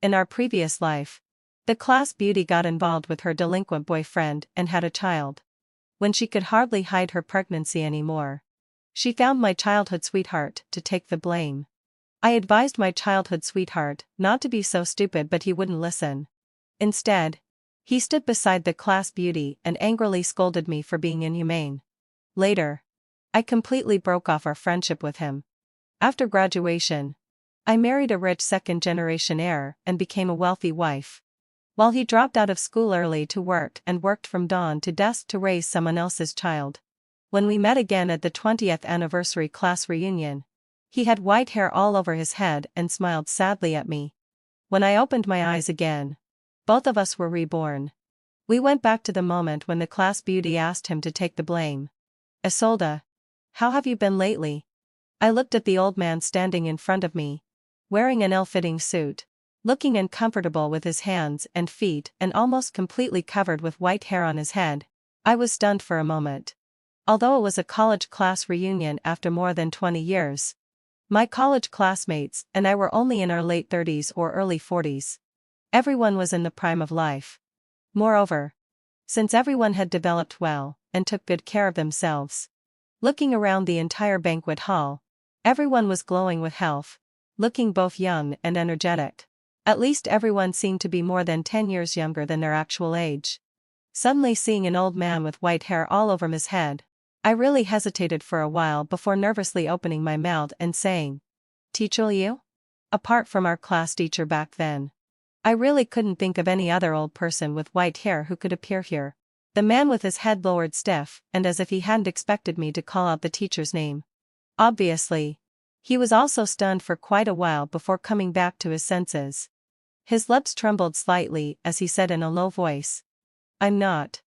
In our previous life, the class beauty got involved with her delinquent boyfriend and had a child. When she could hardly hide her pregnancy anymore, she found my childhood sweetheart to take the blame. I advised my childhood sweetheart not to be so stupid, but he wouldn't listen. Instead, he stood beside the class beauty and angrily scolded me for being inhumane. Later, I completely broke off our friendship with him. After graduation, I married a rich second-generation heir and became a wealthy wife, while he dropped out of school early to work and worked from dawn to dusk to raise someone else's child. When we met again at the 20th anniversary class reunion, he had white hair all over his head and smiled sadly at me. When I opened my eyes again, both of us were reborn. We went back to the moment when the class beauty asked him to take the blame. Isolde, how have you been lately? I looked at the old man standing in front of me, wearing an ill-fitting suit, looking uncomfortable with his hands and feet and almost completely covered with white hair on his head. I was stunned for a moment. Although it was a college class reunion after more than 20 years, my college classmates and I were only in our late 30s or early 40s. Everyone was in the prime of life. Moreover, since everyone had developed well and took good care of themselves, looking around the entire banquet hall, everyone was glowing with health, looking both young and energetic. At least everyone seemed to be more than 10 years younger than their actual age. Suddenly seeing an old man with white hair all over his head, I really hesitated for a while before nervously opening my mouth and saying, "Teacher you?" Apart from our class teacher back then, I really couldn't think of any other old person with white hair who could appear here. The man with his head lowered stiff and as if he hadn't expected me to call out the teacher's name. Obviously, he was also stunned for quite a while before coming back to his senses. His lips trembled slightly as he said in a low voice, "I'm not."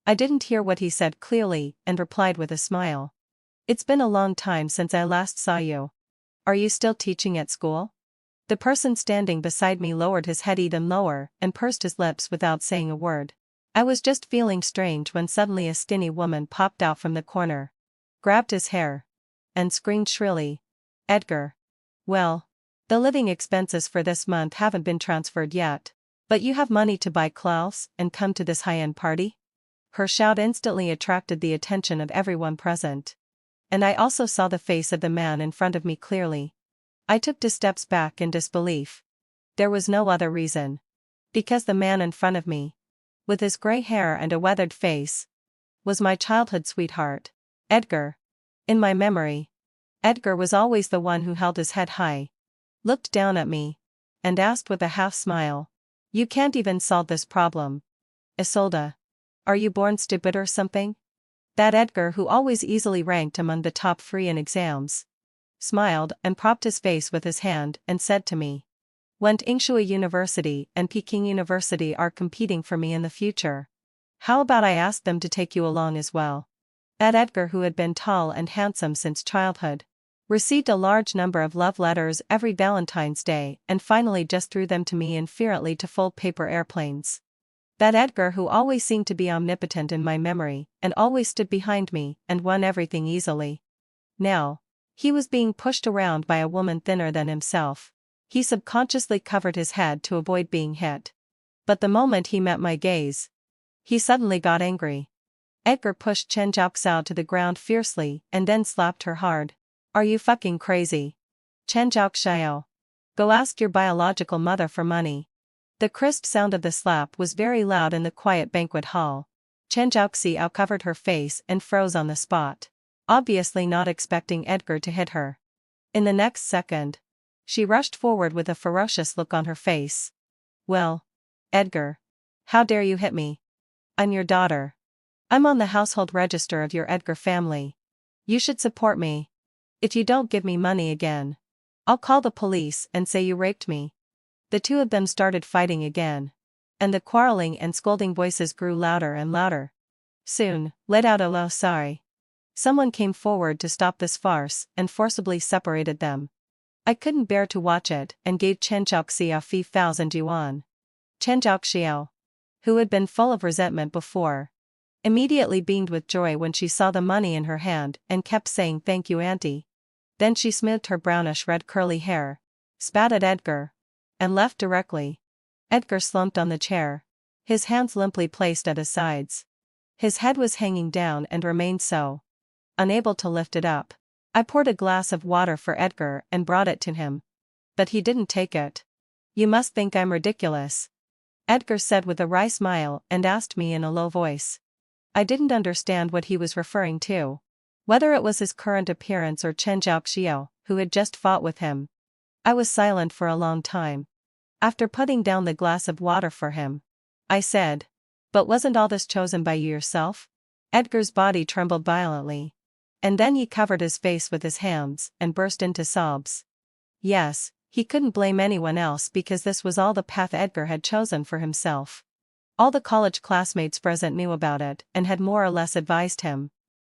I didn't hear what he said clearly and replied with a smile, "It's been a long time since I last saw you. Are you still teaching at school?" The person standing beside me lowered his head even lower and pursed his lips without saying a word. I was just feeling strange when suddenly a skinny woman popped out from the corner, grabbed his hair, and screamed shrilly, "Edgar! Well, the living expenses for this month haven't been transferred yet, but you have money to buy clothes and come to this high-end party?" Her shout instantly attracted the attention of everyone present. And I also saw the face of the man in front of me clearly. I took 2 steps back in disbelief. There was no other reason. Because the man in front of me, with his gray hair and a weathered face, was my childhood sweetheart, Edgar. In my memory, Edgar was always the one who held his head high, looked down at me, and asked with a half-smile, "You can't even solve this problem. Isolde, are you born stupid or something?" That Edgar who always easily ranked among the top 3 in exams, smiled and propped his face with his hand and said to me, "Wenxingshui University and Peking University are competing for me in the future. How about I ask them to take you along as well?" That Edgar, who had been tall and handsome since childhood, received a large number of love letters every Valentine's Day and finally just threw them to me inferiorly to fold paper airplanes. That Edgar who always seemed to be omnipotent in my memory and always stood behind me and won everything easily. Now, he was being pushed around by a woman thinner than himself. He subconsciously covered his head to avoid being hit. But the moment he met my gaze, he suddenly got angry. Edgar pushed Chen Jiaoxiao to the ground fiercely and then slapped her hard. "Are you fucking crazy? Chen Jiaoxiao. Go ask your biological mother for money." The crisp sound of the slap was very loud in the quiet banquet hall. Chen Jiaoxiao covered her face and froze on the spot, obviously not expecting Edgar to hit her. In the next second, she rushed forward with a ferocious look on her face. "Well, Edgar, how dare you hit me? I'm your daughter. I'm on the household register of your Edgar family. You should support me. If you don't give me money again, I'll call the police and say you raped me." The two of them started fighting again, and the quarreling and scolding voices grew louder and louder. Soon, let out a low sigh. Someone came forward to stop this farce and forcibly separated them. I couldn't bear to watch it and gave Chen Jiaoxiao 5,000 yuan. Chen Jiaoxiao, who had been full of resentment before, immediately beamed with joy when she saw the money in her hand and kept saying, "Thank you, auntie." Then she smoothed her brownish-red curly hair, spat at Edgar, and left directly. Edgar slumped on the chair, his hands limply placed at his sides. His head was hanging down and remained so, unable to lift it up. I poured a glass of water for Edgar and brought it to him. But he didn't take it. "You must think I'm ridiculous," Edgar said with a wry smile and asked me in a low voice. I didn't understand what he was referring to. Whether it was his current appearance or Chen Xiao, who had just fought with him. I was silent for a long time. After putting down the glass of water for him, I said, "But wasn't all this chosen by you yourself?" Edgar's body trembled violently. And then he covered his face with his hands and burst into sobs. Yes, he couldn't blame anyone else because this was all the path Edgar had chosen for himself. All the college classmates present knew about it and had more or less advised him.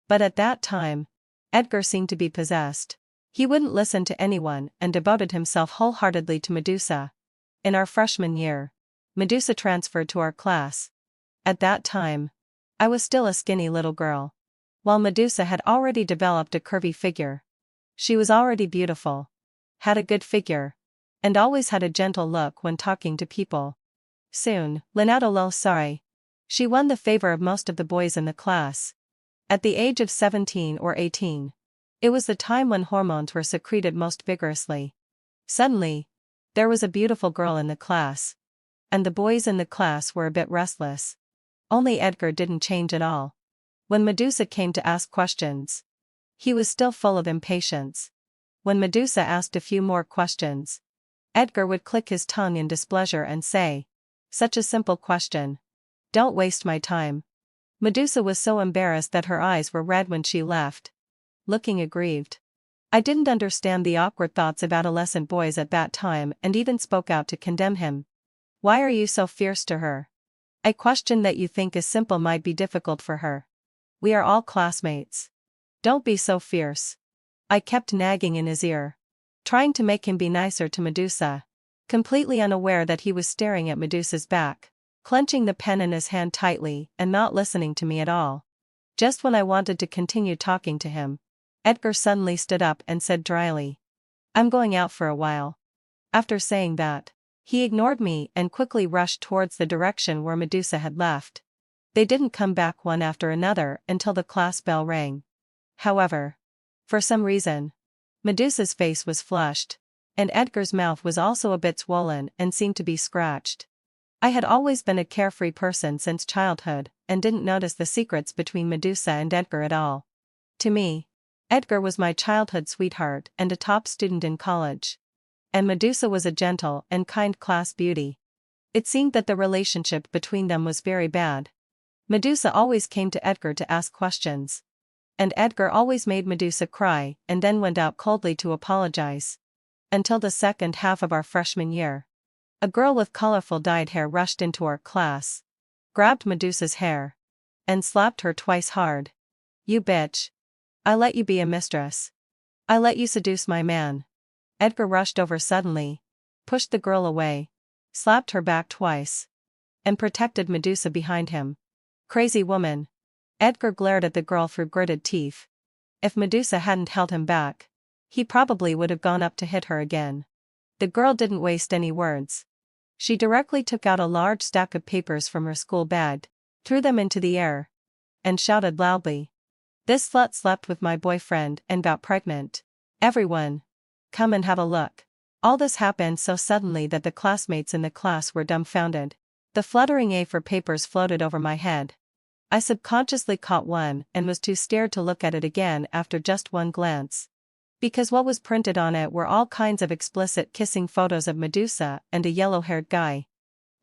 But at that time, Edgar seemed to be possessed. He wouldn't listen to anyone and devoted himself wholeheartedly to Medusa. In our freshman year, Medusa transferred to our class. At that time, I was still a skinny little girl, while Medusa had already developed a curvy figure. She was already beautiful, had a good figure, and always had a gentle look when talking to people. Soon, she won the favor of most of the boys in the class. At the age of 17 or 18, it was the time when hormones were secreted most vigorously. Suddenly, there was a beautiful girl in the class. And the boys in the class were a bit restless. Only Edgar didn't change at all. When Medusa came to ask questions, he was still full of impatience. When Medusa asked a few more questions, Edgar would click his tongue in displeasure and say, "Such a simple question. Don't waste my time." Medusa was so embarrassed that her eyes were red when she left, looking aggrieved. I didn't understand the awkward thoughts of adolescent boys at that time and even spoke out to condemn him. "Why are you so fierce to her? A question that you think is simple might be difficult for her. We are all classmates. Don't be so fierce." I kept nagging in his ear, trying to make him be nicer to Medusa, completely unaware that he was staring at Medusa's back, clenching the pen in his hand tightly and not listening to me at all. Just when I wanted to continue talking to him, Edgar suddenly stood up and said dryly, "I'm going out for a while." After saying that, he ignored me and quickly rushed towards the direction where Medusa had left. They didn't come back one after another until the class bell rang. However, for some reason, Medusa's face was flushed, and Edgar's mouth was also a bit swollen and seemed to be scratched. I had always been a carefree person since childhood and didn't notice the secrets between Medusa and Edgar at all. To me, Edgar was my childhood sweetheart and a top student in college. And Medusa was a gentle and kind class beauty. It seemed that the relationship between them was very bad. Medusa always came to Edgar to ask questions. And Edgar always made Medusa cry and then went out coldly to apologize. Until the second half of our freshman year. A girl with colorful dyed hair rushed into our class, grabbed Medusa's hair, and slapped her twice hard. "You bitch. I let you be a mistress. I let you seduce my man." Edgar rushed over suddenly, pushed the girl away, slapped her back twice, and protected Medusa behind him. "Crazy woman." Edgar glared at the girl through gritted teeth. If Medusa hadn't held him back, he probably would have gone up to hit her again. The girl didn't waste any words. She directly took out a large stack of papers from her school bag, threw them into the air, and shouted loudly, "This slut slept with my boyfriend and got pregnant. Everyone, come and have a look." All this happened so suddenly that the classmates in the class were dumbfounded. The fluttering A4 papers floated over my head. I subconsciously caught one and was too scared to look at it again after just one glance. Because what was printed on it were all kinds of explicit kissing photos of Medusa and a yellow-haired guy.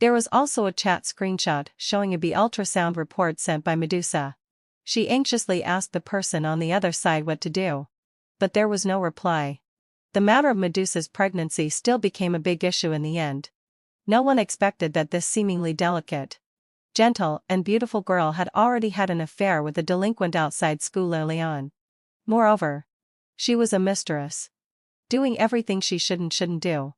There was also a chat screenshot showing a B ultrasound report sent by Medusa. She anxiously asked the person on the other side what to do. But there was no reply. The matter of Medusa's pregnancy still became a big issue in the end. No one expected that this seemingly delicate, gentle and beautiful girl had already had an affair with a delinquent outside school early on. Moreover, she was a mistress, doing everything she shouldn't do.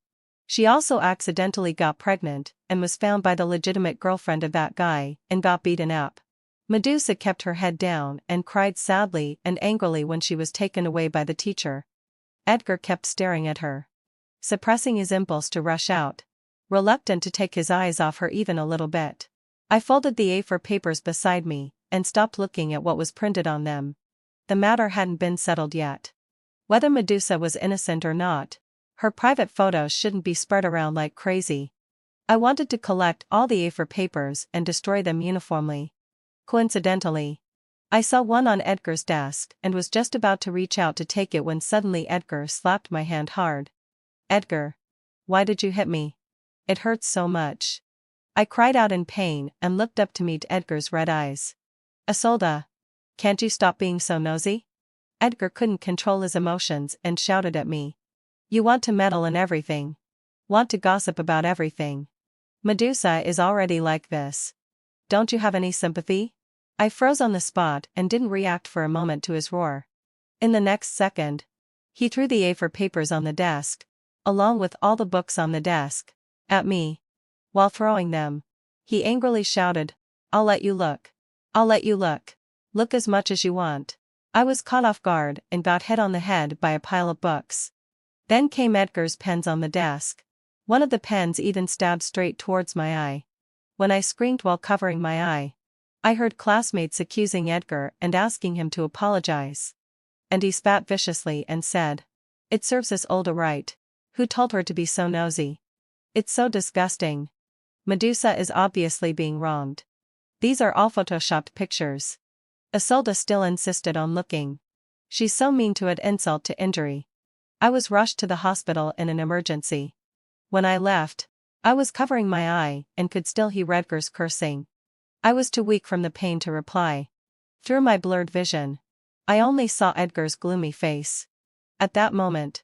She also accidentally got pregnant and was found by the legitimate girlfriend of that guy and got beaten up. Medusa kept her head down and cried sadly and angrily when she was taken away by the teacher. Edgar kept staring at her, suppressing his impulse to rush out, reluctant to take his eyes off her even a little bit. I folded the A4 papers beside me, and stopped looking at what was printed on them. The matter hadn't been settled yet. Whether Medusa was innocent or not, her private photos shouldn't be spread around like crazy. I wanted to collect all the A4 papers and destroy them uniformly. Coincidentally, I saw one on Edgar's desk and was just about to reach out to take it when suddenly Edgar slapped my hand hard. "Edgar, why did you hit me? It hurts so much." I cried out in pain and looked up to meet Edgar's red eyes. "Isolde, can't you stop being so nosy?" Edgar couldn't control his emotions and shouted at me. "You want to meddle in everything. Want to gossip about everything. Medusa is already like this. Don't you have any sympathy?" I froze on the spot and didn't react for a moment to his roar. In the next second, he threw the A4 papers on the desk, along with all the books on the desk, at me. While throwing them, he angrily shouted, "I'll let you look. I'll let you look. Look as much as you want." I was caught off guard and got hit on the head by a pile of books. Then came Edgar's pens on the desk. One of the pens even stabbed straight towards my eye. When I screamed while covering my eye, I heard classmates accusing Edgar and asking him to apologize. And he spat viciously and said, "It serves Isolde right. Who told her to be so nosy? It's so disgusting. Medusa is obviously being wronged. These are all photoshopped pictures." Isolde still insisted on looking. "She's so mean to add insult to injury." I was rushed to the hospital in an emergency. When I left, I was covering my eye and could still hear Edgar's cursing. I was too weak from the pain to reply. Through my blurred vision, I only saw Edgar's gloomy face. At that moment,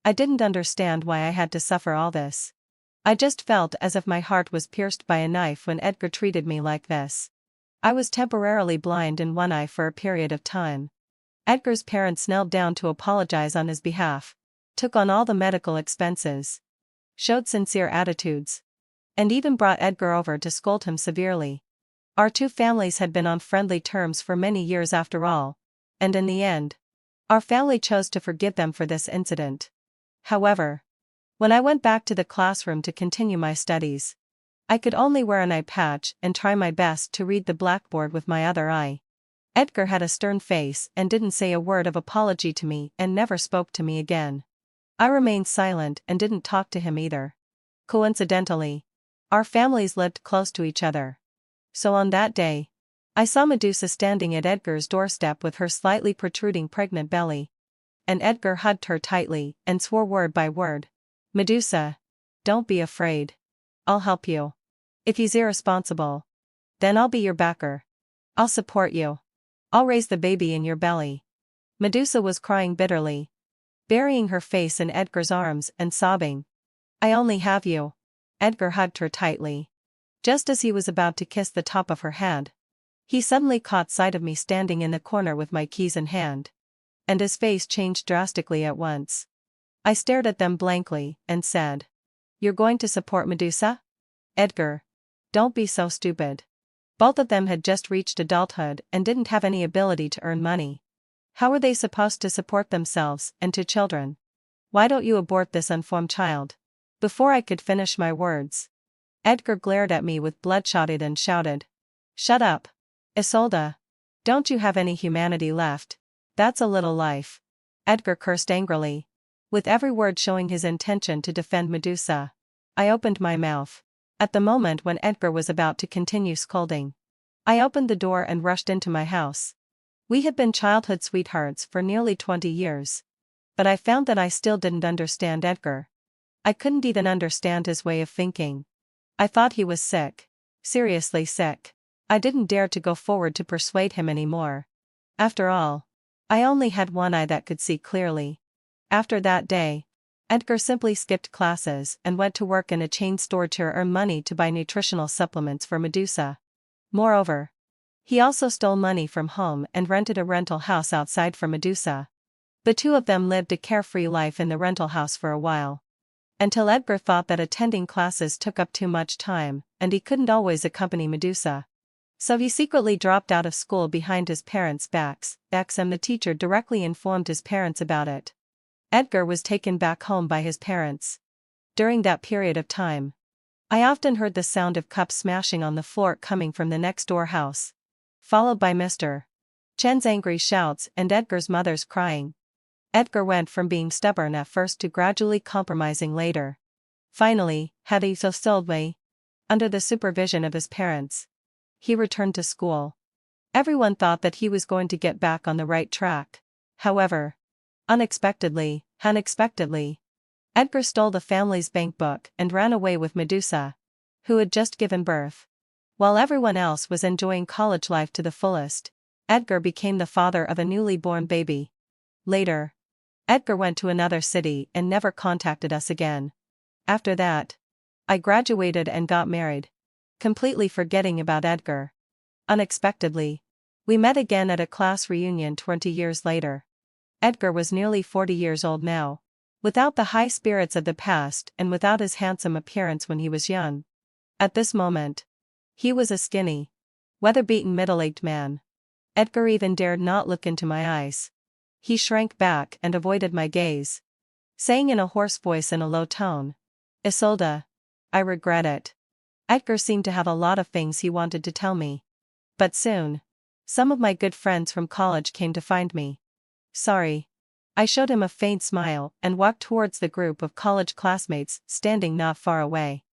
I didn't understand why I had to suffer all this. I just felt as if my heart was pierced by a knife when Edgar treated me like this. I was temporarily blind in one eye for a period of time. Edgar's parents knelt down to apologize on his behalf, took on all the medical expenses, showed sincere attitudes, and even brought Edgar over to scold him severely. Our two families had been on friendly terms for many years after all, and in the end, our family chose to forgive them for this incident. However, when I went back to the classroom to continue my studies, I could only wear an eye patch and try my best to read the blackboard with my other eye. Edgar had a stern face and didn't say a word of apology to me and never spoke to me again. I remained silent and didn't talk to him either. Coincidentally, our families lived close to each other. So on that day, I saw Medusa standing at Edgar's doorstep with her slightly protruding pregnant belly. And Edgar hugged her tightly and swore word by word, "Medusa, don't be afraid. I'll help you. If he's irresponsible, then I'll be your backer. I'll support you. I'll raise the baby in your belly." Medusa was crying bitterly, burying her face in Edgar's arms and sobbing. "I only have you." Edgar hugged her tightly. Just as he was about to kiss the top of her head, he suddenly caught sight of me standing in the corner with my keys in hand. And his face changed drastically at once. I stared at them blankly and said, "You're going to support Medusa? Edgar, don't be so stupid." Both of them had just reached adulthood and didn't have any ability to earn money. How were they supposed to support themselves and two children? "Why don't you abort this unformed child?" Before I could finish my words, Edgar glared at me with bloodshot eyes and shouted, "Shut up. Isolde. Don't you have any humanity left? That's a little life." Edgar cursed angrily, with every word showing his intention to defend Medusa. I opened my mouth. At the moment when Edgar was about to continue scolding, I opened the door and rushed into my house. We had been childhood sweethearts for nearly 20 years. But I found that I still didn't understand Edgar. I couldn't even understand his way of thinking. I thought he was sick. Seriously sick. I didn't dare to go forward to persuade him anymore. After all, I only had one eye that could see clearly. After that day, Edgar simply skipped classes and went to work in a chain store to earn money to buy nutritional supplements for Medusa. Moreover, he also stole money from home and rented a rental house outside for Medusa. The two of them lived a carefree life in the rental house for a while. Until Edgar thought that attending classes took up too much time, and he couldn't always accompany Medusa. So he secretly dropped out of school behind his parents' backs, and the teacher directly informed his parents about it. Edgar was taken back home by his parents. During that period of time, I often heard the sound of cups smashing on the floor coming from the next door house, followed by Mr. Chen's angry shouts and Edgar's mother's crying. Edgar went from being stubborn at first to gradually compromising later. Finally, had he sold me, under the supervision of his parents, he returned to school. Everyone thought that he was going to get back on the right track. However, unexpectedly, Edgar stole the family's bank book and ran away with Medusa, who had just given birth. While everyone else was enjoying college life to the fullest, Edgar became the father of a newly born baby. Later, Edgar went to another city and never contacted us again. After that, I graduated and got married, completely forgetting about Edgar. Unexpectedly, we met again at a class reunion 20 years later. Edgar was nearly 40 years old now, without the high spirits of the past and without his handsome appearance when he was young. At this moment, he was a skinny, weather-beaten middle-aged man. Edgar even dared not look into my eyes. He shrank back and avoided my gaze, saying in a hoarse voice in a low tone, "Isolde, I regret it." Edgar seemed to have a lot of things he wanted to tell me. But soon, some of my good friends from college came to find me. Sorry. I showed him a faint smile and walked towards the group of college classmates standing not far away.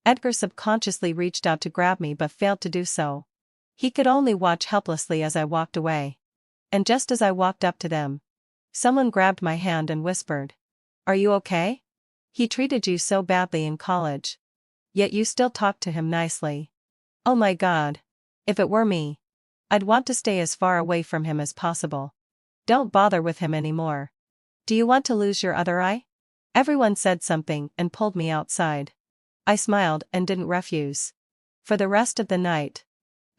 Edgar subconsciously reached out to grab me but failed to do so. He could only watch helplessly as I walked away. And just as I walked up to them, someone grabbed my hand and whispered, "Are you okay? He treated you so badly in college. Yet you still talk to him nicely." Oh my God. If it were me, I'd want to stay as far away from him as possible. Don't bother with him anymore. Do you want to lose your other eye? Everyone said something and pulled me outside. I smiled and didn't refuse. For the rest of the night,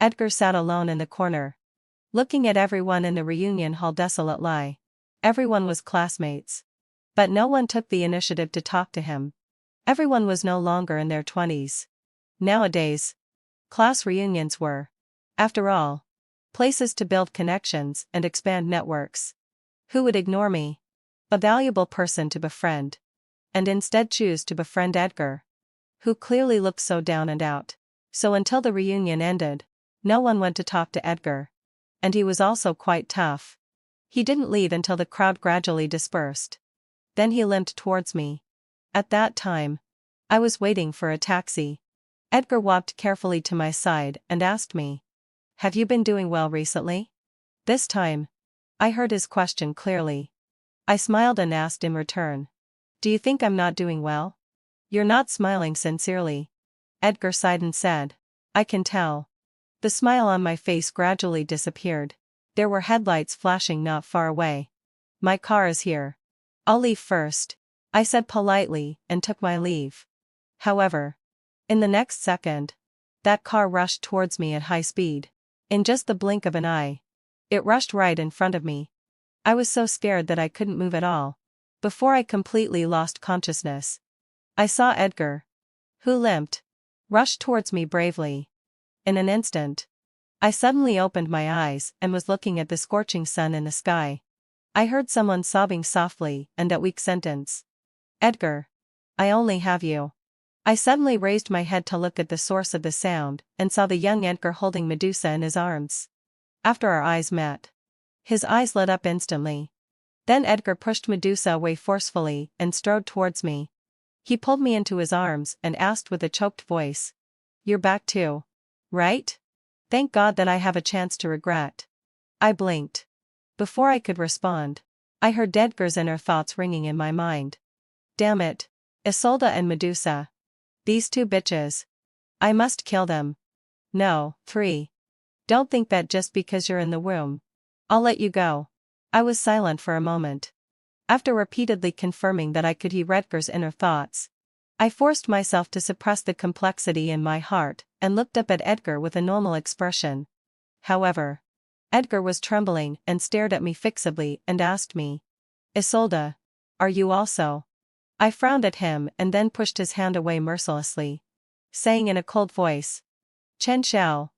Edgar sat alone in the corner, looking at everyone in the reunion hall desolately. Everyone was classmates. But no one took the initiative to talk to him. Everyone was no longer in their 20s. Nowadays, class reunions were, after all, places to build connections and expand networks. Who would ignore me? A valuable person to befriend. And instead choose to befriend Edgar, who clearly looked so down and out. So until the reunion ended, no one went to talk to Edgar. And he was also quite tough. He didn't leave until the crowd gradually dispersed. Then he limped towards me. At that time, I was waiting for a taxi. Edgar walked carefully to my side and asked me, "Have you been doing well recently?" This time, I heard his question clearly. I smiled and asked in return, "Do you think I'm not doing well?" "You're not smiling sincerely." Edgar sighed and said, "I can tell." The smile on my face gradually disappeared. There were headlights flashing not far away. "My car is here. I'll leave first," I said politely and took my leave. However, in the next second, that car rushed towards me at high speed. In just the blink of an eye, it rushed right in front of me. I was so scared that I couldn't move at all. Before I completely lost consciousness, I saw Edgar, who limped, rush towards me bravely. In an instant, I suddenly opened my eyes and was looking at the scorching sun in the sky. I heard someone sobbing softly and that weak sentence, "Edgar, I only have you." I suddenly raised my head to look at the source of the sound and saw the young Edgar holding Medusa in his arms. After our eyes met, his eyes lit up instantly. Then Edgar pushed Medusa away forcefully and strode towards me. He pulled me into his arms and asked with a choked voice, "You're back too, right? Thank God that I have a chance to regret." I blinked. Before I could respond, I heard Edgar's inner thoughts ringing in my mind. "Damn it, Isolde and Medusa. These two bitches. I must kill them. No, 3. Don't think that just because you're in the room, I'll let you go." I was silent for a moment. After repeatedly confirming that I could hear Edgar's inner thoughts, I forced myself to suppress the complexity in my heart and looked up at Edgar with a normal expression. However, Edgar was trembling and stared at me fixedly and asked me, "Isolde, are you also?" I frowned at him and then pushed his hand away mercilessly, saying in a cold voice, "Chen Xiao,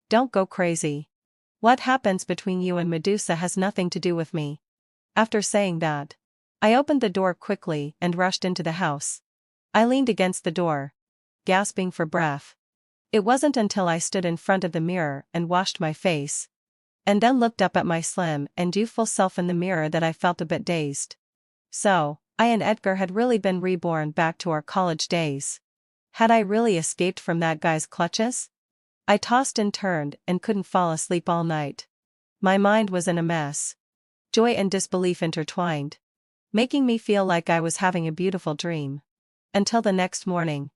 don't go crazy. What happens between you and Medusa has nothing to do with me." After saying that, I opened the door quickly and rushed into the house. I leaned against the door, gasping for breath. It wasn't until I stood in front of the mirror and washed my face, and then looked up at my slim and youthful self in the mirror that I felt a bit dazed. So, I and Edgar had really been reborn back to our college days. Had I really escaped from that guy's clutches? I tossed and turned and couldn't fall asleep all night. My mind was in a mess. Joy and disbelief intertwined, making me feel like I was having a beautiful dream. Until the next morning.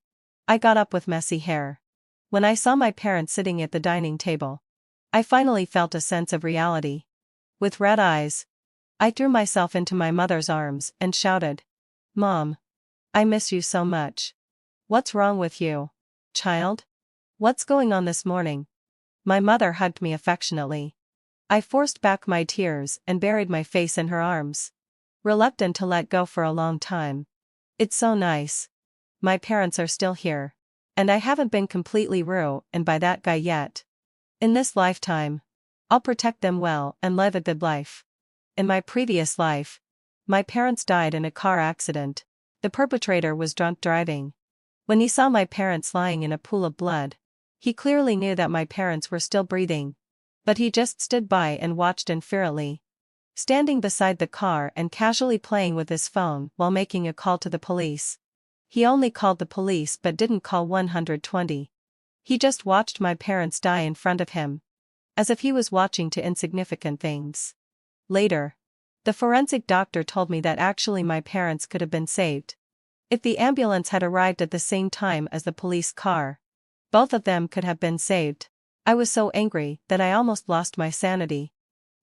I got up with messy hair. When I saw my parents sitting at the dining table, I finally felt a sense of reality. With red eyes, I threw myself into my mother's arms and shouted, "Mom, I miss you so much. What's wrong with you, child? What's going on this morning?" My mother hugged me affectionately. I forced back my tears and buried my face in her arms, reluctant to let go for a long time. It's so nice. My parents are still here. And I haven't been completely ruined by that guy yet. In this lifetime, I'll protect them well and live a good life. In my previous life, my parents died in a car accident. The perpetrator was drunk driving. When he saw my parents lying in a pool of blood, he clearly knew that my parents were still breathing. But he just stood by and watched unfearily, standing beside the car and casually playing with his phone while making a call to the police. He only called the police but didn't call 120. He just watched my parents die in front of him, as if he was watching to insignificant things. Later, the forensic doctor told me that actually my parents could have been saved. If the ambulance had arrived at the same time as the police car, both of them could have been saved. I was so angry that I almost lost my sanity.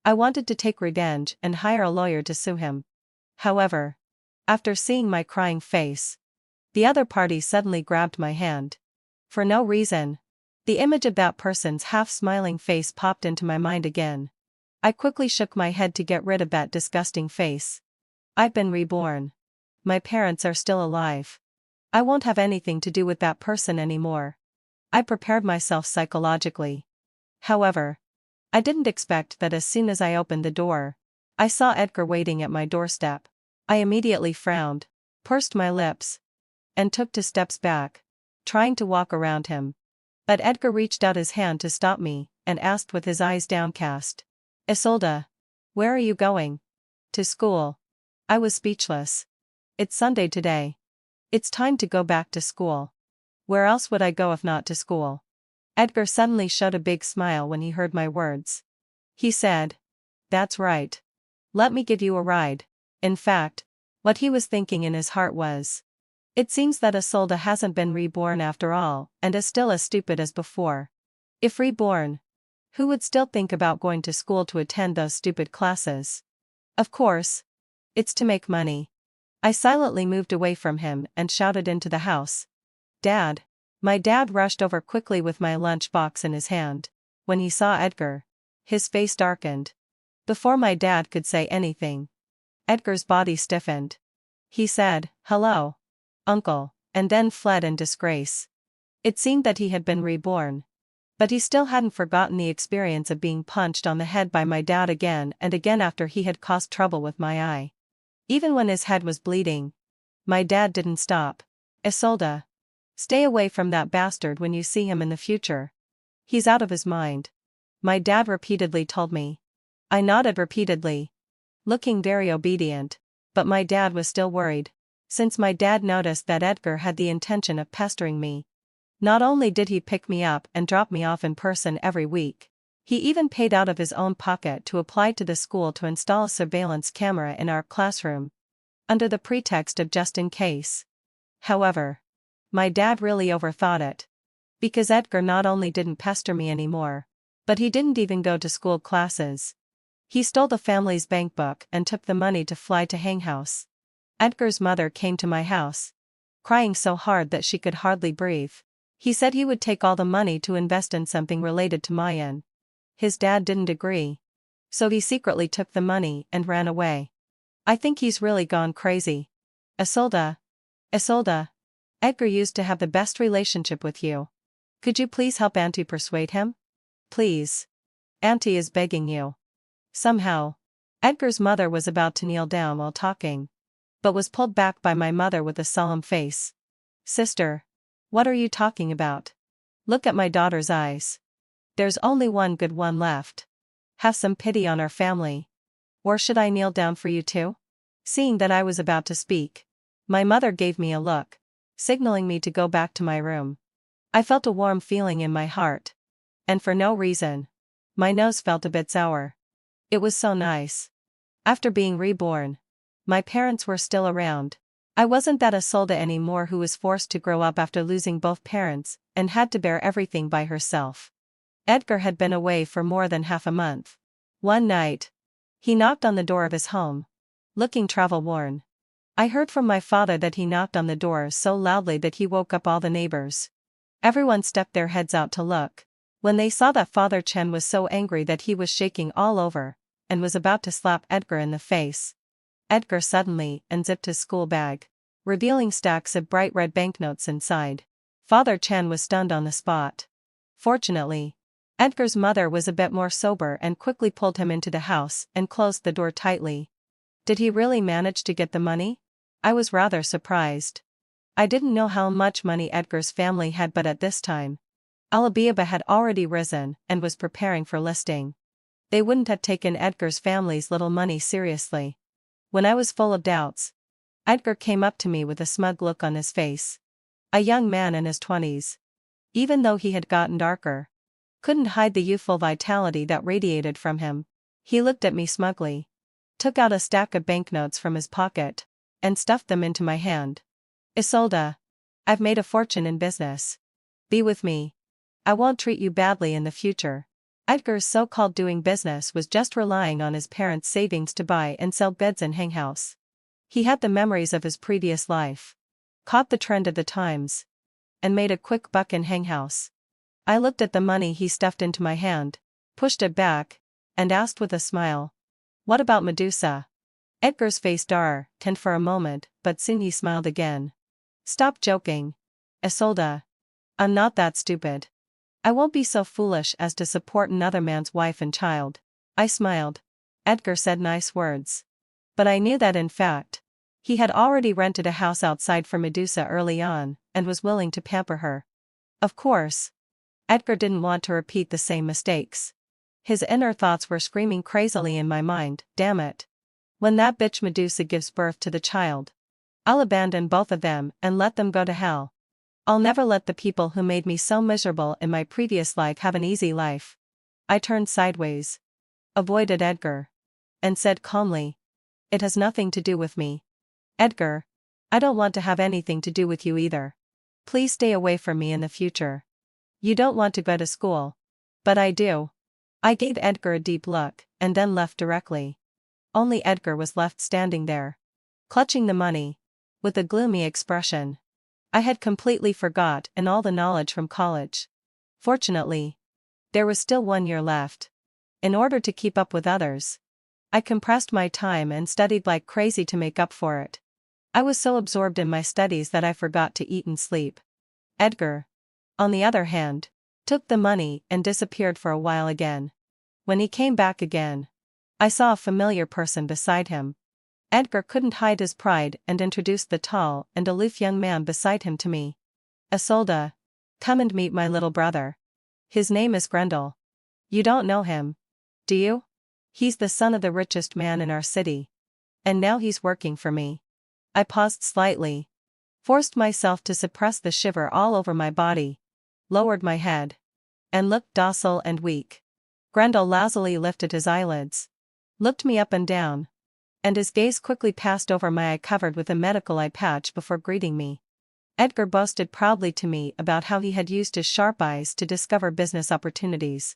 I wanted to take revenge and hire a lawyer to sue him. However, after seeing my crying face, the other party suddenly grabbed my hand. For no reason. The image of that person's half-smiling face popped into my mind again. I quickly shook my head to get rid of that disgusting face. I've been reborn. My parents are still alive. I won't have anything to do with that person anymore. I prepared myself psychologically. However, I didn't expect that as soon as I opened the door, I saw Edgar waiting at my doorstep. I immediately frowned, pursed my lips, and took 2 steps back, trying to walk around him. But Edgar reached out his hand to stop me, and asked with his eyes downcast, "Isolde, where are you going?" "To school." I was speechless. "It's Sunday today. It's time to go back to school. Where else would I go if not to school?" Edgar suddenly showed a big smile when he heard my words. He said, "That's right. Let me give you a ride." In fact, what he was thinking in his heart was, "It seems that Isolde hasn't been reborn after all and is still as stupid as before." If reborn, who would still think about going to school to attend those stupid classes? Of course, it's to make money. I silently moved away from him and shouted into the house, "Dad!" My dad rushed over quickly with my lunch box in his hand. When he saw Edgar, his face darkened. Before my dad could say anything, Edgar's body stiffened. He said, "Hello, Uncle," and then fled in disgrace. It seemed that he had been reborn. But he still hadn't forgotten the experience of being punched on the head by my dad again and again after he had caused trouble with my eye. Even when his head was bleeding, my dad didn't stop. "Isolde, stay away from that bastard when you see him in the future. He's out of his mind," my dad repeatedly told me. I nodded repeatedly, looking very obedient, but my dad was still worried. Since my dad noticed that Edgar had the intention of pestering me, not only did he pick me up and drop me off in person every week, he even paid out of his own pocket to apply to the school to install a surveillance camera in our classroom, under the pretext of just in case. However, my dad really overthought it. Because Edgar not only didn't pester me anymore, but he didn't even go to school classes. He stole the family's bank book and took the money to fly to Hanghouse. Edgar's mother came to my house, crying so hard that she could hardly breathe. He said he would take all the money to invest in something related to Mayan. His dad didn't agree, so he secretly took the money and ran away. I think he's really gone crazy. Isolde, Edgar used to have the best relationship with you. Could you please help Auntie persuade him? Please. Auntie is begging you." Somehow, Edgar's mother was about to kneel down while talking, but was pulled back by my mother with a solemn face. "Sister, What are you talking about? Look at my daughter's eyes. There's only one good one left. Have some pity on our family. Or should I kneel down for you too? Seeing that I was about to speak, my mother gave me a look, signaling me to go back to my room. I felt a warm feeling in my heart. And for no reason. My nose felt a bit sour. It was so nice. After being reborn, my parents were still around. I wasn't that Isolde anymore who was forced to grow up after losing both parents and had to bear everything by herself. Edgar had been away for more than half a month. One night, he knocked on the door of his home, looking travel-worn. I heard from my father that he knocked on the door so loudly that he woke up all the neighbors. Everyone stepped their heads out to look. When they saw that Father Chen was so angry that he was shaking all over, and was about to slap Edgar in the face, Edgar suddenly unzipped his school bag, revealing stacks of bright red banknotes inside. Father Chen was stunned on the spot. Fortunately, Edgar's mother was a bit more sober and quickly pulled him into the house and closed the door tightly. Did he really manage to get the money? I was rather surprised. I didn't know how much money Edgar's family had, but at this time, Alabiaba had already risen and was preparing for listing. They wouldn't have taken Edgar's family's little money seriously. When I was full of doubts, Edgar came up to me with a smug look on his face. A young man in his 20s. Even though he had gotten darker, couldn't hide the youthful vitality that radiated from him. He looked at me smugly, took out a stack of banknotes from his pocket, and stuffed them into my hand. Isolde, I've made a fortune in business. Be with me. I won't treat you badly in the future. Edgar's so-called doing business was just relying on his parents' savings to buy and sell beds and hang house. He had the memories of his previous life, caught the trend of the times, and made a quick buck in hang house. I looked at the money he stuffed into my hand, pushed it back, and asked with a smile, "What about Medusa?" Edgar's face darkened for a moment, but soon he smiled again. "Stop joking, Isolde. I'm not that stupid. I won't be so foolish as to support another man's wife and child." I smiled. Edgar said nice words. But I knew that in fact, he had already rented a house outside for Medusa early on, and was willing to pamper her. Of course, Edgar didn't want to repeat the same mistakes. His inner thoughts were screaming crazily in my mind, damn it. When that bitch Medusa gives birth to the child, I'll abandon both of them and let them go to hell. I'll never let the people who made me so miserable in my previous life have an easy life. I turned sideways, avoided Edgar, and said calmly, "It has nothing to do with me. Edgar, I don't want to have anything to do with you either. Please stay away from me in the future. You don't want to go to school. But I do." I gave Edgar a deep look, and then left directly. Only Edgar was left standing there, clutching the money, with a gloomy expression. I had completely forgotten all the knowledge from college. Fortunately, there was still 1 year left. In order to keep up with others, I compressed my time and studied like crazy to make up for it. I was so absorbed in my studies that I forgot to eat and sleep. Edgar, on the other hand, took the money and disappeared for a while again. When he came back again, I saw a familiar person beside him. Edgar couldn't hide his pride and introduced the tall and aloof young man beside him to me. "Isolde, come and meet my little brother. His name is Grendel. You don't know him, do you? He's the son of the richest man in our city. And now he's working for me." I paused slightly, forced myself to suppress the shiver all over my body, lowered my head, and looked docile and weak. Grendel lazily lifted his eyelids, looked me up and down, and his gaze quickly passed over my eye covered with a medical eye patch before greeting me. Edgar boasted proudly to me about how he had used his sharp eyes to discover business opportunities,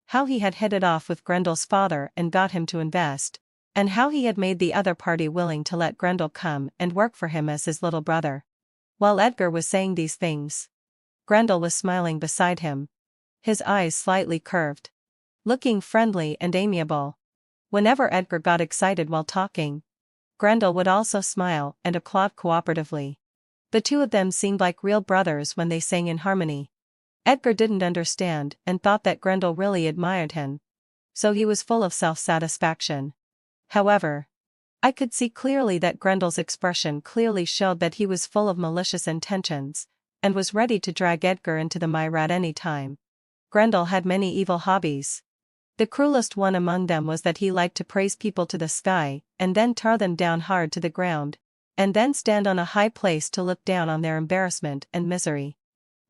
how he had hit it off with Grendel's father and got him to invest, and how he had made the other party willing to let Grendel come and work for him as his little brother. While Edgar was saying these things, Grendel was smiling beside him, his eyes slightly curved, looking friendly and amiable. Whenever Edgar got excited while talking, Grendel would also smile and applaud cooperatively. The two of them seemed like real brothers when they sang in harmony. Edgar didn't understand and thought that Grendel really admired him, so he was full of self-satisfaction. However, I could see clearly that Grendel's expression clearly showed that he was full of malicious intentions, and was ready to drag Edgar into the mire at any time. Grendel had many evil hobbies. The cruelest one among them was that he liked to praise people to the sky, and then tear them down hard to the ground, and then stand on a high place to look down on their embarrassment and misery.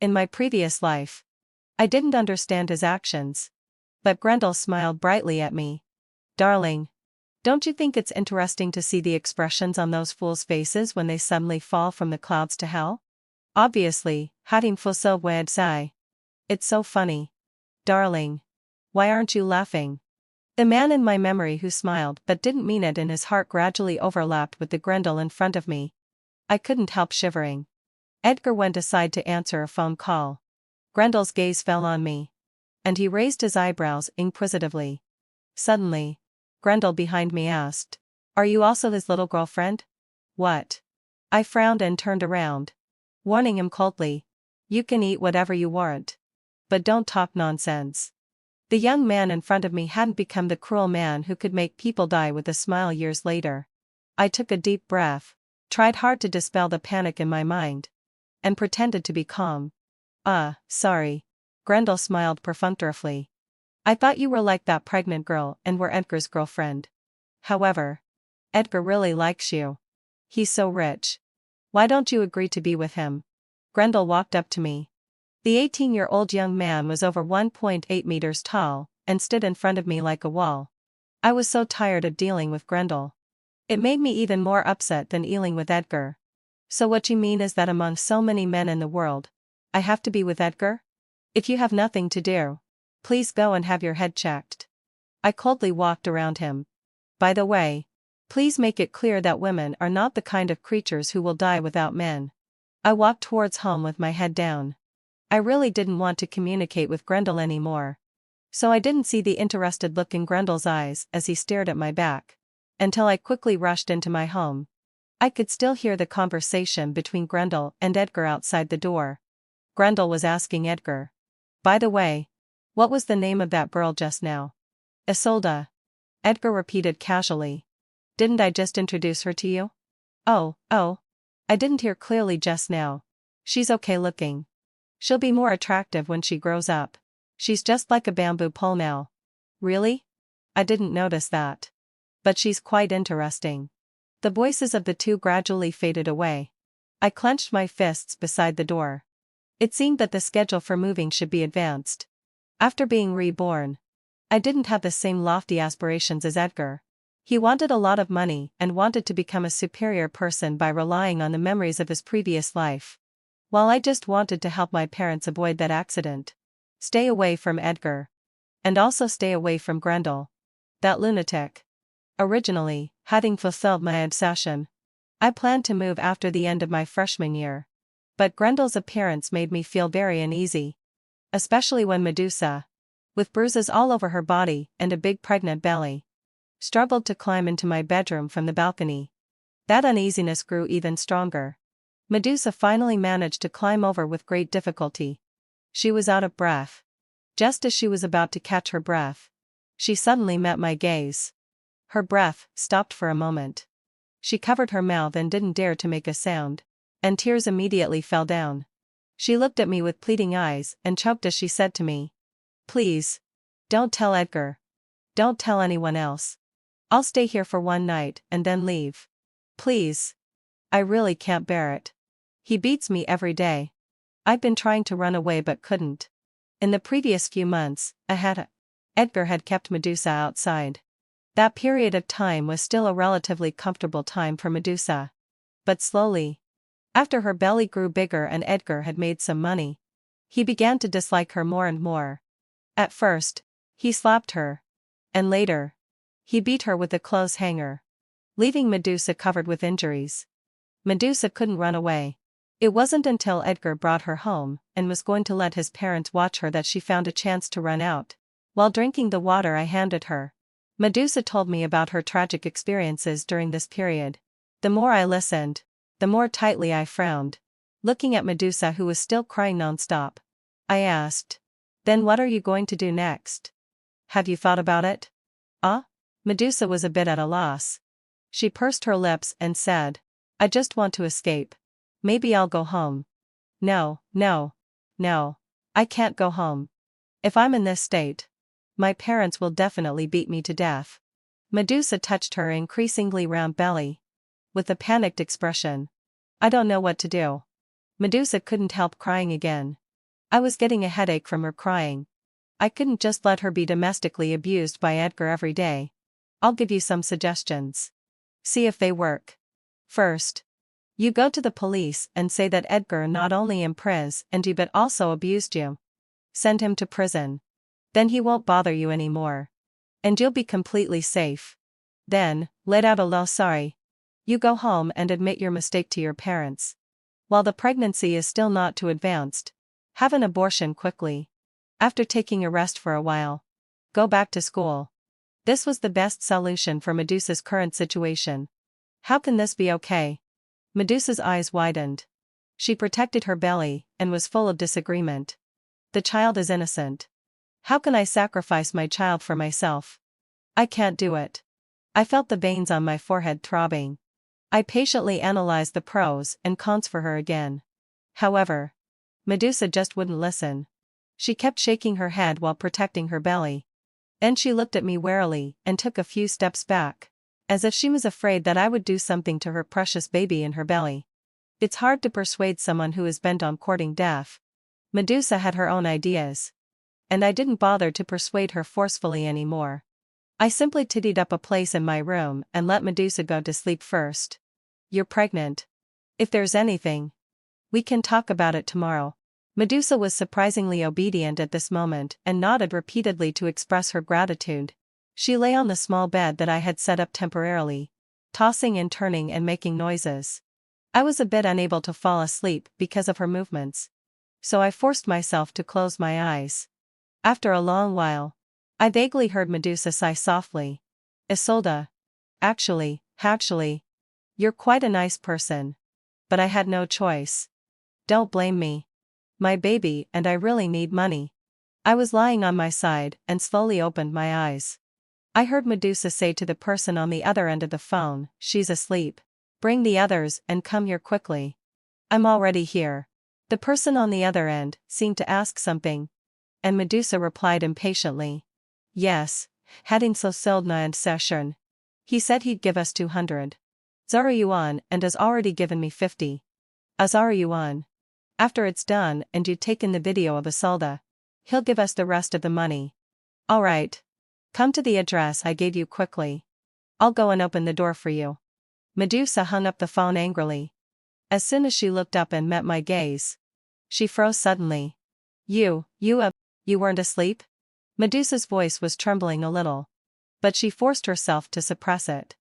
In my previous life, I didn't understand his actions. But Grendel smiled brightly at me. Darling, don't you think it's interesting to see the expressions on those fools' faces when they suddenly fall from the clouds to hell? Obviously, hadn't so wed sai. It's so funny. Darling. Why aren't you laughing? The man in my memory who smiled but didn't mean it in his heart gradually overlapped with the Grendel in front of me. I couldn't help shivering. Edgar went aside to answer a phone call. Grendel's gaze fell on me. And he raised his eyebrows inquisitively. Suddenly, Grendel behind me asked, "Are you also his little girlfriend?" "What?" I frowned and turned around, warning him coldly, "You can eat whatever you want. But don't talk nonsense." The young man in front of me hadn't become the cruel man who could make people die with a smile years later. I took a deep breath, tried hard to dispel the panic in my mind, and pretended to be calm. Sorry." Grendel smiled perfunctorily. "I thought you were like that pregnant girl and were Edgar's girlfriend. However, Edgar really likes you. He's so rich. Why don't you agree to be with him?" Grendel walked up to me. The 18-year-old young man was over 1.8 meters tall, and stood in front of me like a wall. I was so tired of dealing with Grendel. It made me even more upset than dealing with Edgar. "So what you mean is that among so many men in the world, I have to be with Edgar? If you have nothing to do, please go and have your head checked." I coldly walked around him. "By the way, please make it clear that women are not the kind of creatures who will die without men." I walked towards home with my head down. I really didn't want to communicate with Grendel anymore. So I didn't see the interested look in Grendel's eyes as he stared at my back, until I quickly rushed into my home. I could still hear the conversation between Grendel and Edgar outside the door. Grendel was asking Edgar, "By the way, what was the name of that girl just now?" "Isolde." Edgar repeated casually. "Didn't I just introduce her to you?" Oh, I didn't hear clearly just now. She's okay looking. She'll be more attractive when she grows up. She's just like a bamboo pole now." "Really? I didn't notice that. But she's quite interesting." The voices of the two gradually faded away. I clenched my fists beside the door. It seemed that the schedule for moving should be advanced. After being reborn, I didn't have the same lofty aspirations as Edgar. He wanted a lot of money and wanted to become a superior person by relying on the memories of his previous life. While I just wanted to help my parents avoid that accident. Stay away from Edgar. And also stay away from Grendel. That lunatic. Originally, having fulfilled my obsession, I planned to move after the end of my freshman year. But Grendel's appearance made me feel very uneasy. Especially when Medusa, with bruises all over her body and a big pregnant belly, struggled to climb into my bedroom from the balcony. That uneasiness grew even stronger. Medusa finally managed to climb over with great difficulty. She was out of breath. Just as she was about to catch her breath, she suddenly met my gaze. Her breath stopped for a moment. She covered her mouth and didn't dare to make a sound, and tears immediately fell down. She looked at me with pleading eyes and choked as she said to me, "Please. Don't tell Edgar. Don't tell anyone else. I'll stay here for one night and then leave. Please. I really can't bear it. He beats me every day. I've been trying to run away but couldn't. In the previous few months, Edgar had kept Medusa outside. That period of time was still a relatively comfortable time for Medusa. But slowly, after her belly grew bigger and Edgar had made some money, he began to dislike her more and more. At first, he slapped her. And later, he beat her with a clothes hanger, leaving Medusa covered with injuries. Medusa couldn't run away. It wasn't until Edgar brought her home and was going to let his parents watch her that she found a chance to run out. While drinking the water I handed her, Medusa told me about her tragic experiences during this period. The more I listened, the more tightly I frowned, looking at Medusa who was still crying non-stop. I asked, "Then what are you going to do next? Have you thought about it?" Medusa was a bit at a loss. She pursed her lips and said, "I just want to escape. Maybe I'll go home." No, no, no. I can't go home. If I'm in this state, my parents will definitely beat me to death. Medusa touched her increasingly round belly with a panicked expression. I don't know what to do. Medusa couldn't help crying again. I was getting a headache from her crying. I couldn't just let her be domestically abused by Edgar every day. I'll give you some suggestions. See if they work. First, you go to the police and say that Edgar not only imprisoned you but also abused you. Send him to prison. Then he won't bother you anymore. And you'll be completely safe. Then, let out a low sorry. You go home and admit your mistake to your parents. While the pregnancy is still not too advanced, have an abortion quickly. After taking a rest for a while, go back to school. This was the best solution for Medusa's current situation. How can this be okay? Medusa's eyes widened. She protected her belly and was full of disagreement. The child is innocent. How can I sacrifice my child for myself? I can't do it. I felt the veins on my forehead throbbing. I patiently analyzed the pros and cons for her again. However, Medusa just wouldn't listen. She kept shaking her head while protecting her belly. Then she looked at me warily and took a few steps back, as if she was afraid that I would do something to her precious baby in her belly. It's hard to persuade someone who is bent on courting death. Medusa had her own ideas. And I didn't bother to persuade her forcefully anymore. I simply tidied up a place in my room and let Medusa go to sleep first. You're pregnant. If there's anything, we can talk about it tomorrow. Medusa was surprisingly obedient at this moment and nodded repeatedly to express her gratitude. She lay on the small bed that I had set up temporarily, tossing and turning and making noises. I was a bit unable to fall asleep because of her movements. So I forced myself to close my eyes. After a long while, I vaguely heard Medusa sigh softly. Isolde. Actually, you're quite a nice person. But I had no choice. Don't blame me. My baby and I really need money. I was lying on my side and slowly opened my eyes. I heard Medusa say to the person on the other end of the phone, she's asleep. Bring the others and come here quickly. I'm already here. The person on the other end seemed to ask something. And Medusa replied impatiently. Yes, heading so Sildna and Session. He said he'd give us 200 Zarayuan and has already given me 50 Azarayuan. After it's done and you've taken the video of Isolde, he'll give us the rest of the money. Alright. Come to the address I gave you quickly. I'll go and open the door for you. Medusa hung up the phone angrily. As soon as she looked up and met my gaze, she froze suddenly. You weren't asleep? Medusa's voice was trembling a little. But she forced herself to suppress it.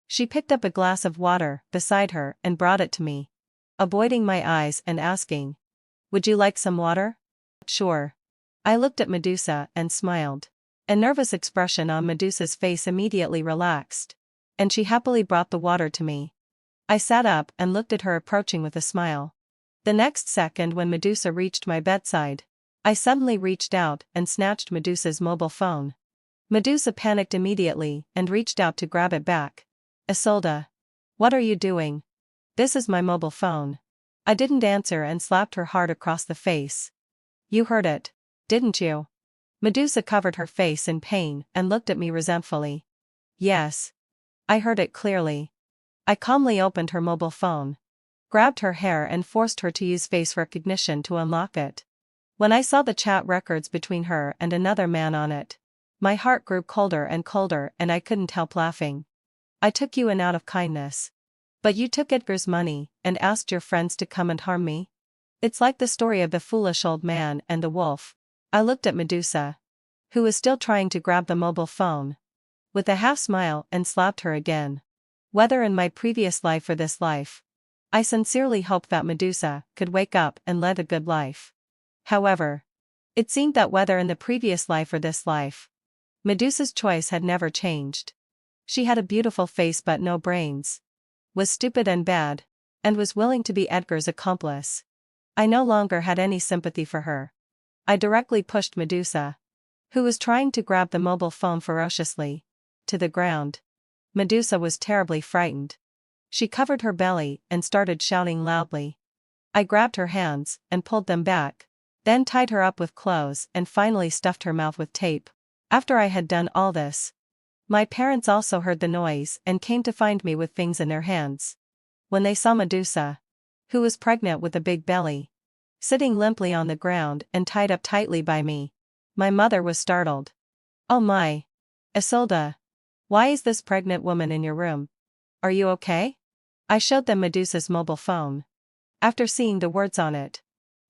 She picked up a glass of water beside her and brought it to me, avoiding my eyes and asking, would you like some water? Sure. I looked at Medusa and smiled. A nervous expression on Medusa's face immediately relaxed, and she happily brought the water to me. I sat up and looked at her approaching with a smile. The next second, when Medusa reached my bedside, I suddenly reached out and snatched Medusa's mobile phone. Medusa panicked immediately and reached out to grab it back. Isolde. What are you doing? This is my mobile phone. I didn't answer and slapped her hard across the face. You heard it, didn't you? Medusa covered her face in pain and looked at me resentfully. Yes. I heard it clearly. I calmly opened her mobile phone, grabbed her hair and forced her to use face recognition to unlock it. When I saw the chat records between her and another man on it, my heart grew colder and I couldn't help laughing. I took you in out of kindness. But you took Edgar's money and asked your friends to come and harm me? It's like the story of the foolish old man and the wolf. I looked at Medusa, who was still trying to grab the mobile phone, with a half smile and slapped her again. Whether in my previous life or this life, I sincerely hoped that Medusa could wake up and lead a good life. However, it seemed that whether in the previous life or this life, Medusa's choice had never changed. She had a beautiful face but no brains, was stupid and bad, and was willing to be Edgar's accomplice. I no longer had any sympathy for her. I directly pushed Medusa, who was trying to grab the mobile phone ferociously, to the ground. Medusa was terribly frightened. She covered her belly and started shouting loudly. I grabbed her hands and pulled them back, then tied her up with clothes and finally stuffed her mouth with tape. After I had done all this, my parents also heard the noise and came to find me with things in their hands. When they saw Medusa, who was pregnant with a big belly, sitting limply on the ground and tied up tightly by me, my mother was startled. "Oh my! Isolde! Why is this pregnant woman in your room? Are you okay?" I showed them Medusa's mobile phone. After seeing the words on it,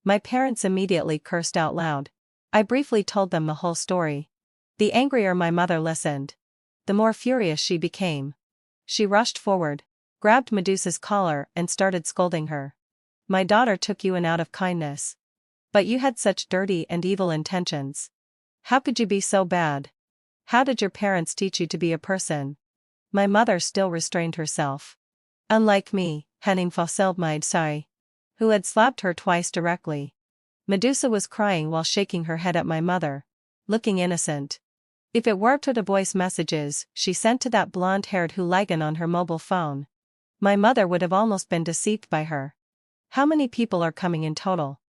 my parents immediately cursed out loud. I briefly told them the whole story. The angrier my mother listened, the more furious she became. She rushed forward, grabbed Medusa's collar and started scolding her. "My daughter took you in out of kindness. But you had such dirty and evil intentions. How could you be so bad? How did your parents teach you to be a person?" My mother still restrained herself. Unlike me, Henning Fosseldmeid Sai, who had slapped her twice directly, Medusa was crying while shaking her head at my mother, looking innocent. If it were to the voice messages she sent to that blonde-haired hooligan on her mobile phone, my mother would have almost been deceived by her. "How many people are coming in total?"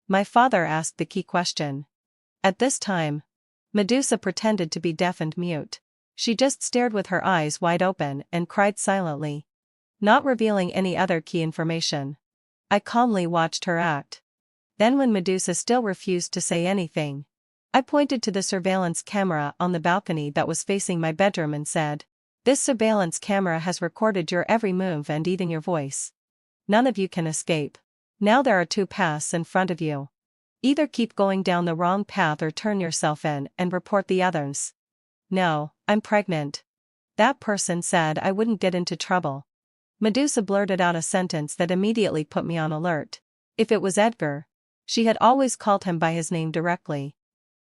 My father asked the key question. At this time, Medusa pretended to be deaf and mute. She just stared with her eyes wide open and cried silently, not revealing any other key information. I calmly watched her act. Then when Medusa still refused to say anything, I pointed to the surveillance camera on the balcony that was facing my bedroom and said, "This surveillance camera has recorded your every move and even your voice. None of you can escape. Now there are two paths in front of you. Either keep going down the wrong path or turn yourself in and report the others." "No, I'm pregnant." That person said I wouldn't get into trouble. Medusa blurted out a sentence that immediately put me on alert. If it was Edgar, she had always called him by his name directly.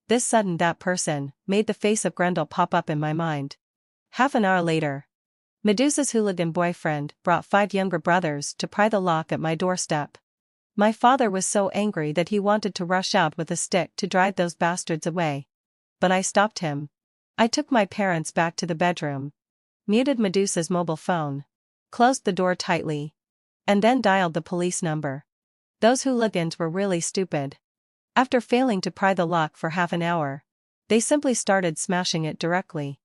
This sudden "that person" made the face of Grendel pop up in my mind. Half an hour later, Medusa's hooligan boyfriend brought 5 younger brothers to pry the lock at my doorstep. My father was so angry that he wanted to rush out with a stick to drive those bastards away. But I stopped him. I took my parents back to the bedroom, muted Medusa's mobile phone, closed the door tightly, and then dialed the police number. Those hooligans were really stupid. After failing to pry the lock for half an hour, they simply started smashing it directly.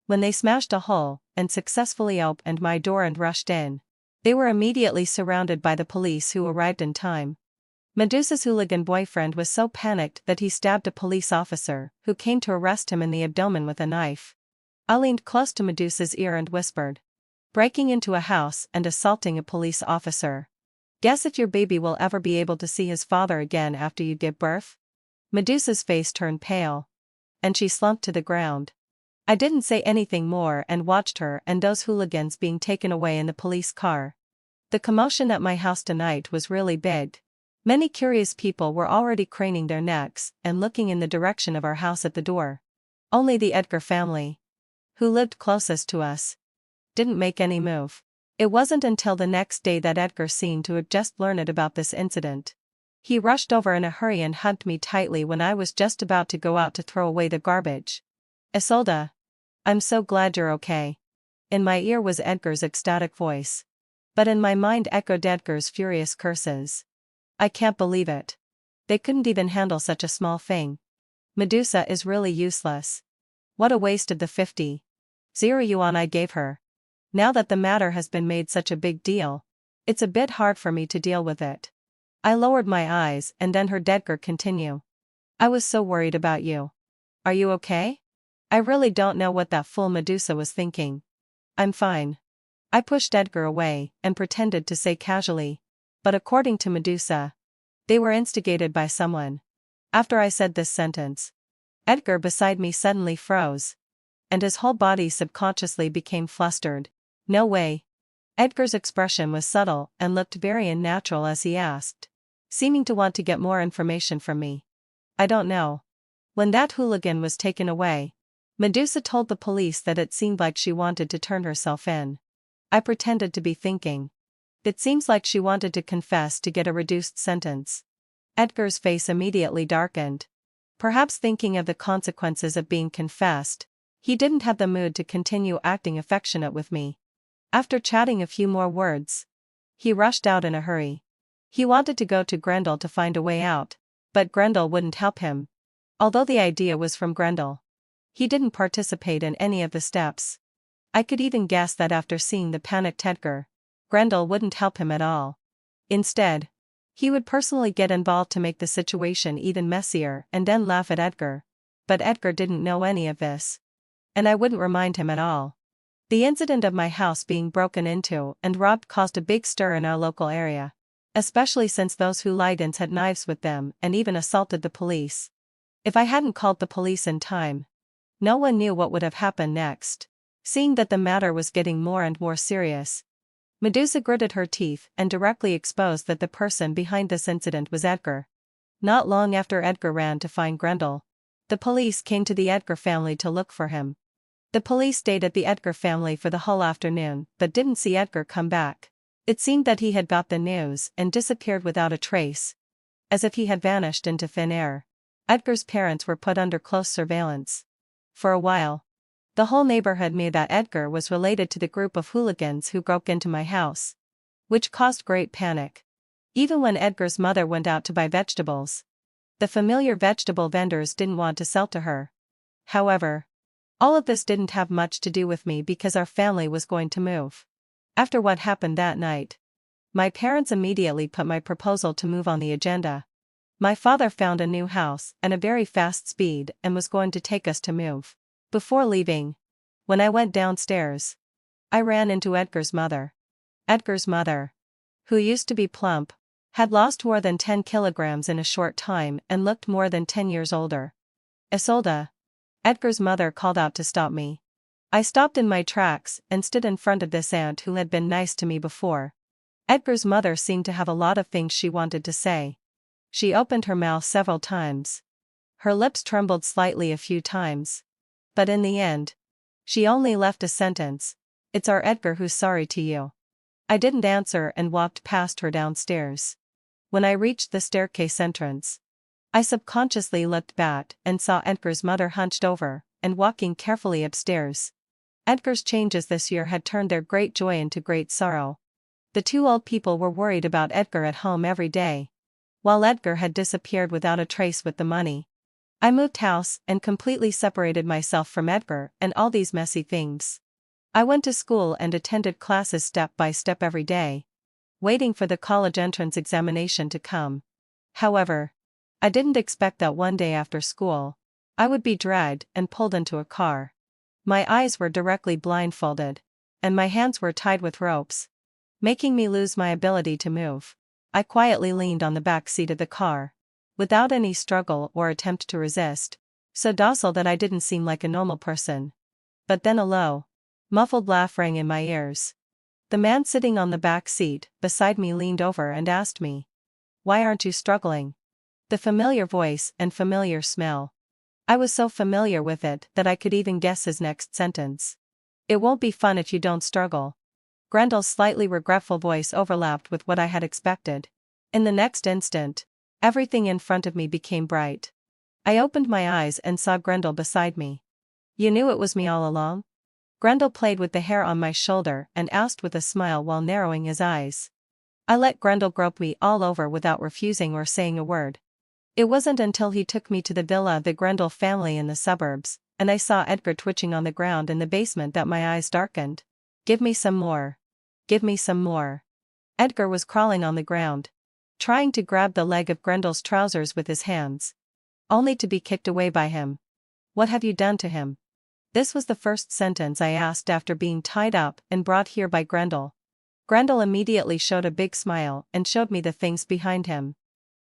When they smashed a hole and successfully opened my door and rushed in, they were immediately surrounded by the police who arrived in time. Medusa's hooligan boyfriend was so panicked that he stabbed a police officer who came to arrest him in the abdomen with a knife. I leaned close to Medusa's ear and whispered, "Breaking into a house and assaulting a police officer. Guess if your baby will ever be able to see his father again after you give birth?" Medusa's face turned pale, and she slumped to the ground. I didn't say anything more and watched her and those hooligans being taken away in the police car. The commotion at my house tonight was really big. Many curious people were already craning their necks and looking in the direction of our house at the door. Only the Edgar family, who lived closest to us, didn't make any move. It wasn't until the next day that Edgar seemed to have just learned about this incident. He rushed over in a hurry and hugged me tightly when I was just about to go out to throw away the garbage. "Isolde, I'm so glad you're okay." In my ear was Edgar's ecstatic voice. But in my mind echoed Edgar's furious curses. "I can't believe it. They couldn't even handle such a small thing. Medusa is really useless. What a waste of the 50,000 yuan I gave her. Now that the matter has been made such a big deal, it's a bit hard for me to deal with it." I lowered my eyes and then heard Edgar continue. "I was so worried about you. Are you okay? I really don't know what that fool Medusa was thinking." "I'm fine." I pushed Edgar away and pretended to say casually, "But according to Medusa, they were instigated by someone." After I said this sentence, Edgar beside me suddenly froze, and his whole body subconsciously became flustered. "No way." Edgar's expression was subtle and looked very unnatural as he asked, seeming to want to get more information from me. "I don't know. When that hooligan was taken away, Medusa told the police that it seemed like she wanted to turn herself in." I pretended to be thinking. "It seems like she wanted to confess to get a reduced sentence." Edgar's face immediately darkened. Perhaps thinking of the consequences of being confessed, he didn't have the mood to continue acting affectionate with me. After chatting a few more words, he rushed out in a hurry. He wanted to go to Grendel to find a way out, but Grendel wouldn't help him. Although the idea was from Grendel, he didn't participate in any of the steps. I could even guess that after seeing the panicked Edgar, Grendel wouldn't help him at all. Instead, he would personally get involved to make the situation even messier and then laugh at Edgar. But Edgar didn't know any of this. And I wouldn't remind him at all. The incident of my house being broken into and robbed caused a big stir in our local area. Especially since those hooligans had knives with them and even assaulted the police. If I hadn't called the police in time, no one knew what would have happened next. Seeing that the matter was getting more and more serious, Medusa gritted her teeth and directly exposed that the person behind this incident was Edgar. Not long after Edgar ran to find Grendel, the police came to the Edgar family to look for him. The police stayed at the Edgar family for the whole afternoon but didn't see Edgar come back. It seemed that he had got the news and disappeared without a trace. As if he had vanished into thin air. Edgar's parents were put under close surveillance. For a while, the whole neighborhood knew that Edgar was related to the group of hooligans who broke into my house, which caused great panic. Even when Edgar's mother went out to buy vegetables, the familiar vegetable vendors didn't want to sell to her. However, all of this didn't have much to do with me because our family was going to move. After what happened that night, my parents immediately put my proposal to move on the agenda. My father found a new house at a very fast speed and was going to take us to move. Before leaving, when I went downstairs, I ran into Edgar's mother. Edgar's mother, who used to be plump, had lost more than 10 kilograms in a short time and looked more than 10 years older. Isolde, Edgar's mother called out to stop me. I stopped in my tracks and stood in front of this aunt who had been nice to me before. Edgar's mother seemed to have a lot of things she wanted to say. She opened her mouth several times. Her lips trembled slightly a few times. But in the end, she only left a sentence: "It's our Edgar who's sorry to you." I didn't answer and walked past her downstairs. When I reached the staircase entrance, I subconsciously looked back and saw Edgar's mother hunched over and walking carefully upstairs. Edgar's changes this year had turned their great joy into great sorrow. The two old people were worried about Edgar at home every day, while Edgar had disappeared without a trace with the money. I moved house and completely separated myself from Edgar and all these messy things. I went to school and attended classes step by step every day, waiting for the college entrance examination to come. However, I didn't expect that one day after school, I would be dragged and pulled into a car. My eyes were directly blindfolded, and my hands were tied with ropes, making me lose my ability to move. I quietly leaned on the back seat of the car, without any struggle or attempt to resist, so docile that I didn't seem like a normal person. But then a low, muffled laugh rang in my ears. The man sitting on the back seat beside me leaned over and asked me, "Why aren't you struggling?" The familiar voice and familiar smell. I was so familiar with it that I could even guess his next sentence. "It won't be fun if you don't struggle." Grendel's slightly regretful voice overlapped with what I had expected. In the next instant, everything in front of me became bright. I opened my eyes and saw Grendel beside me. "You knew it was me all along?" Grendel played with the hair on my shoulder and asked with a smile while narrowing his eyes. I let Grendel grope me all over without refusing or saying a word. It wasn't until he took me to the villa of the Grendel family in the suburbs, and I saw Edgar twitching on the ground in the basement that my eyes darkened. "Give me some more. Give me some more." Edgar was crawling on the ground, trying to grab the leg of Grendel's trousers with his hands, only to be kicked away by him. "What have you done to him?" This was the first sentence I asked after being tied up and brought here by Grendel. Grendel immediately showed a big smile and showed me the things behind him.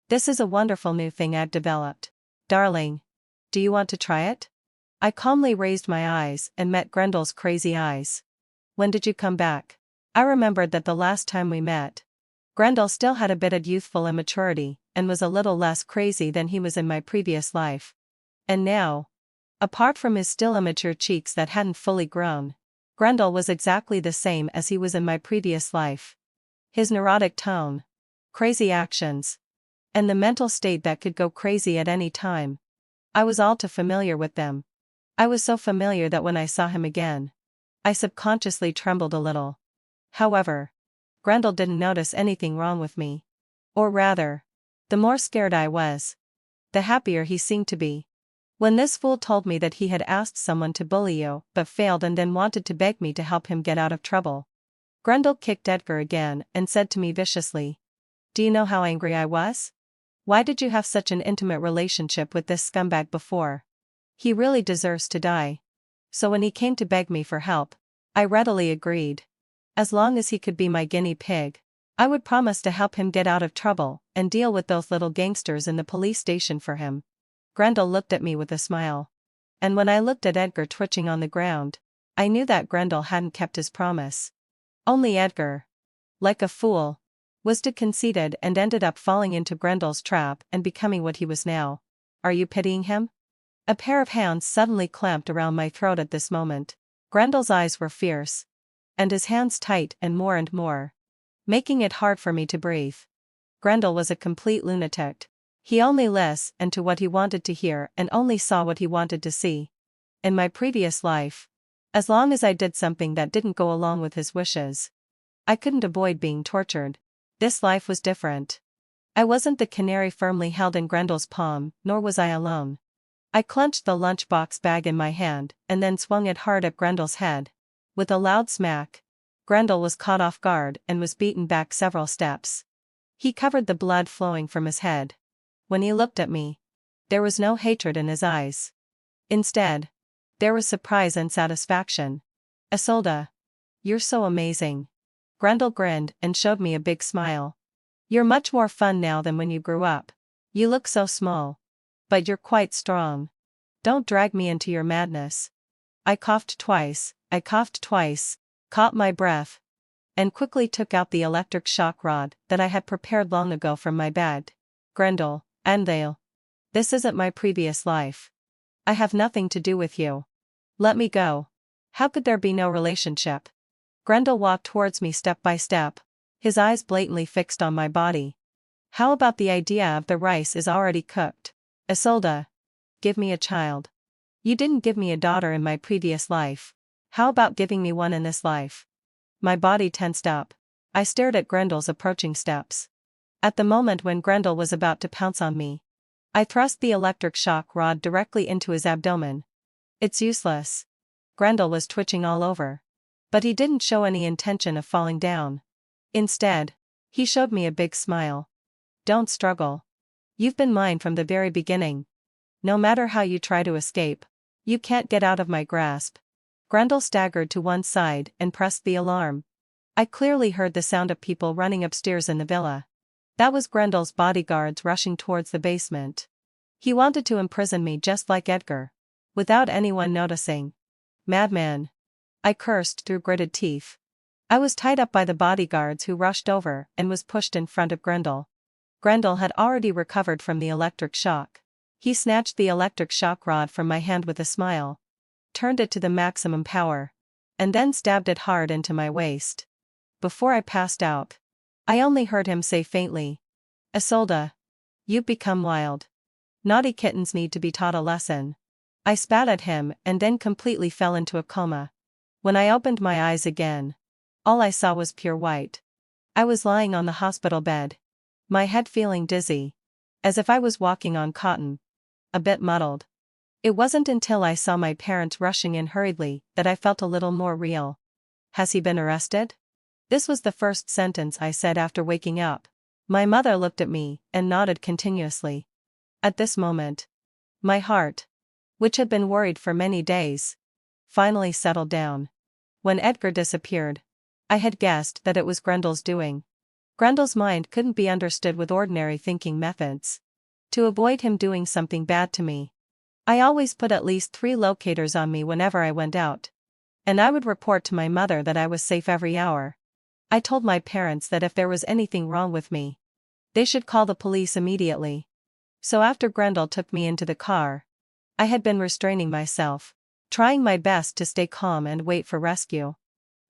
"This is a wonderful new thing I've developed. Darling, do you want to try it?" I calmly raised my eyes and met Grendel's crazy eyes. "When did you come back?" I remembered that the last time we met, Grendel still had a bit of youthful immaturity and was a little less crazy than he was in my previous life. And now, apart from his still immature cheeks that hadn't fully grown, Grendel was exactly the same as he was in my previous life. His neurotic tone, crazy actions, and the mental state that could go crazy at any time. I was all too familiar with them. I was so familiar that when I saw him again, I subconsciously trembled a little. However, Grendel didn't notice anything wrong with me. Or rather, the more scared I was, the happier he seemed to be. When this fool told me that he had asked someone to bully you but failed and then wanted to beg me to help him get out of trouble. Grendel kicked Edgar again and said to me viciously, "Do you know how angry I was? Why did you have such an intimate relationship with this scumbag before? He really deserves to die." So when he came to beg me for help, I readily agreed. As long as he could be my guinea pig, I would promise to help him get out of trouble and deal with those little gangsters in the police station for him. Grendel looked at me with a smile. And when I looked at Edgar twitching on the ground, I knew that Grendel hadn't kept his promise. Only Edgar, like a fool, was too conceited and ended up falling into Grendel's trap and becoming what he was now. Are you pitying him? A pair of hands suddenly clamped around my throat at this moment. Grendel's eyes were fierce, and his hands tight and more, making it hard for me to breathe. Grendel was a complete lunatic. He only listened to what he wanted to hear and only saw what he wanted to see. In my previous life, as long as I did something that didn't go along with his wishes, I couldn't avoid being tortured. This life was different. I wasn't the canary firmly held in Grendel's palm, nor was I alone. I clenched the lunchbox bag in my hand and then swung it hard at Grendel's head. With a loud smack, Grendel was caught off guard and was beaten back several steps. He covered the blood flowing from his head. When he looked at me, there was no hatred in his eyes. Instead, there was surprise and satisfaction. "Isolde, you're so amazing." Grendel grinned and showed me a big smile. "You're much more fun now than when you grew up. You look so small. But you're quite strong. Don't drag me into your madness." I coughed twice, caught my breath, and quickly took out the electric shock rod that I had prepared long ago from my bag. "Grendel, this isn't my previous life. I have nothing to do with you. Let me go." How could there be no relationship? Grendel walked towards me step by step, his eyes blatantly fixed on my body. "How about the idea of the rice is already cooked? Isolde, give me a child. You didn't give me a daughter in my previous life. How about giving me one in this life?" My body tensed up. I stared at Grendel's approaching steps. At the moment when Grendel was about to pounce on me, I thrust the electric shock rod directly into his abdomen. "It's useless." Grendel was twitching all over. But he didn't show any intention of falling down. Instead, he showed me a big smile. "Don't struggle. You've been mine from the very beginning. No matter how you try to escape, you can't get out of my grasp." Grendel staggered to one side and pressed the alarm. I clearly heard the sound of people running upstairs in the villa. That was Grendel's bodyguards rushing towards the basement. He wanted to imprison me just like Edgar, without anyone noticing. "Madman," I cursed through gritted teeth. I was tied up by the bodyguards who rushed over and was pushed in front of Grendel. Grendel had already recovered from the electric shock. He snatched the electric shock rod from my hand with a smile, turned it to the maximum power, and then stabbed it hard into my waist. Before I passed out, I only heard him say faintly, "Isolde, you've become wild. Naughty kittens need to be taught a lesson." I spat at him and then completely fell into a coma. When I opened my eyes again, all I saw was pure white. I was lying on the hospital bed, my head feeling dizzy, as if I was walking on cotton. A bit muddled. It wasn't until I saw my parents rushing in hurriedly that I felt a little more real. "Has he been arrested?" This was the first sentence I said after waking up. My mother looked at me and nodded continuously. At this moment, my heart, which had been worried for many days, finally settled down. When Edgar disappeared, I had guessed that it was Grendel's doing. Grendel's mind couldn't be understood with ordinary thinking methods. To avoid him doing something bad to me, I always put at least 3 locators on me whenever I went out. And I would report to my mother that I was safe every hour. I told my parents that if there was anything wrong with me, they should call the police immediately. So after Grendel took me into the car, I had been restraining myself, trying my best to stay calm and wait for rescue.